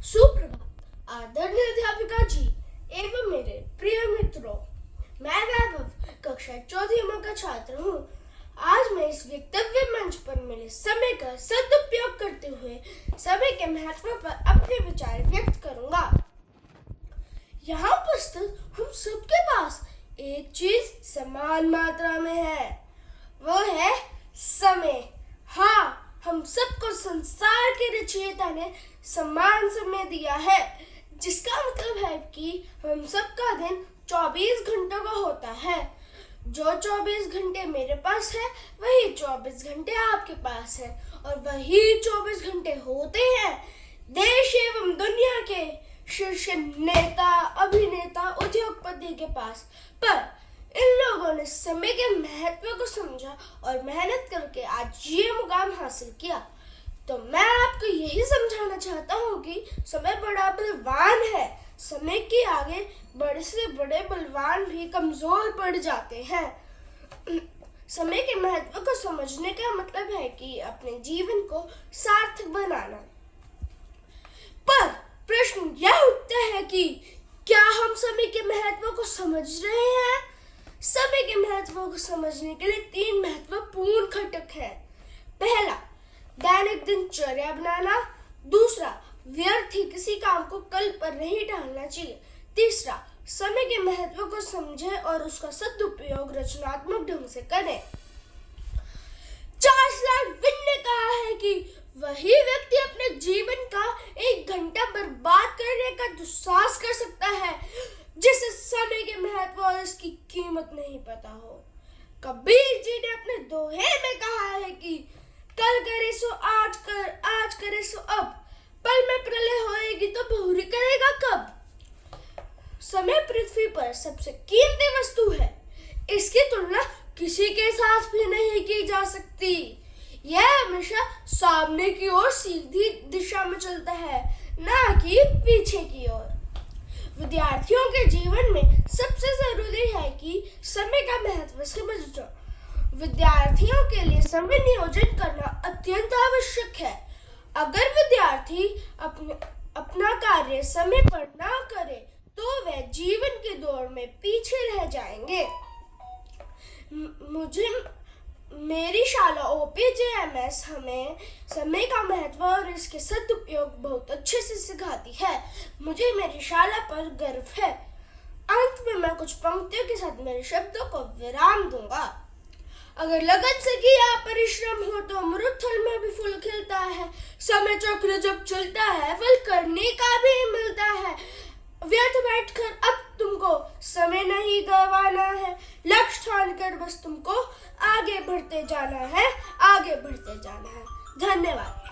सुप्रभात आदरणीय अध्यापिका जी एवं मेरे प्रिय मित्रों, मैं वैभव कक्षा 4वीं का छात्र हूँ। आज मैं इस वक्तव्य मंच पर मिले समय का सदुपयोग करते हुए समय के महत्व पर अपने विचार व्यक्त करूंगा। यहाँ उपस्थित हम सबके पास एक चीज समान मात्रा में है, वो है समय। हाँ, हम सबको संसार के रचयिता ने समान समय दिया है, जिसका मतलब है कि हम सबका दिन 24 घंटों का होता है। जो 24 घंटे मेरे पास है वही 24 घंटे आपके पास है, और वही 24 घंटे होते हैं देश एवं दुनिया के शीर्ष नेता, अभिनेता, उद्योगपति के पास। पर इन लोगों ने समय के महत्व को समझा और मेहनत करके आज ये मुकाम हासिल किया। तो मैं आपको यही समझाना चाहता हूँ कि समय बड़ा बलवान है। समय के आगे बड़े से बड़े बलवान भी कमजोर पड़ जाते हैं। समय के महत्व को समझने का मतलब है कि अपने जीवन को सार्थक बनाना। पर प्रश्न यह उठता है कि क्या हम समय के महत्व को समझ रहे हैं? समय के महत्व को समझने के लिए 3 महत्वपूर्ण घटक हैं। पहला, दैनिक दिनचर्या बनाना। दूसरा, व्यर्थ ही किसी काम को कल पर नहीं टालना चाहिए। तीसरा, समय के महत्व को समझे और उसका सदुपयोग रचनात्मक ढंग से करें। चार्ल्स डार्विन ने कहा है कि वही व्यक्ति अपने जीवन का 1 घंटा बर्बाद करने का दुस्साहस कर सकता है जिसे समय के महत्व और इसकी कीमत नहीं पता हो। कबीर जी ने अपने दोहे में कहा है कि कल करे सो आज कर, आज करे सो अब, पल में प्रलय होएगी तो बहुरी करेगा कब। समय पृथ्वी पर सबसे कीमती वस्तु है, इसकी तुलना किसी के साथ भी नहीं की जा सकती। यह हमेशा सामने की ओर सीधी दिशा में चलता है, ना कि पीछे की ओर। विद्यार्थियों के जीवन में सबसे जरूरी है कि समय का महत्व समझना। विद्यार्थियों के लिए समय नियोजन करना अत्यंत आवश्यक है। अगर विद्यार्थी अपना कार्य समय पर ना करे तो वे जीवन की दौड़ में पीछे रह जाएंगे। मेरी शाला OPJMS हमें समय का महत्व और इसके सदुपयोग बहुत अच्छे से सिखाती है। मुझे मेरी शाला पर गर्व है। अंत में मैं कुछ पंक्तियों के साथ मेरे शब्दों को विराम दूंगा। अगर लगन से किया परिश्रम हो तो अमृत फल में भी फूल खिलता है। समय चक्र जब चलता है फल करने का भी मिलता है। व्यर्थ बैठकर अब तुमको समय नहीं गंवाना है। लक्ष्य ठान कर बस तुमको आगे बढ़ते जाना है, आगे बढ़ते जाना है। धन्यवाद।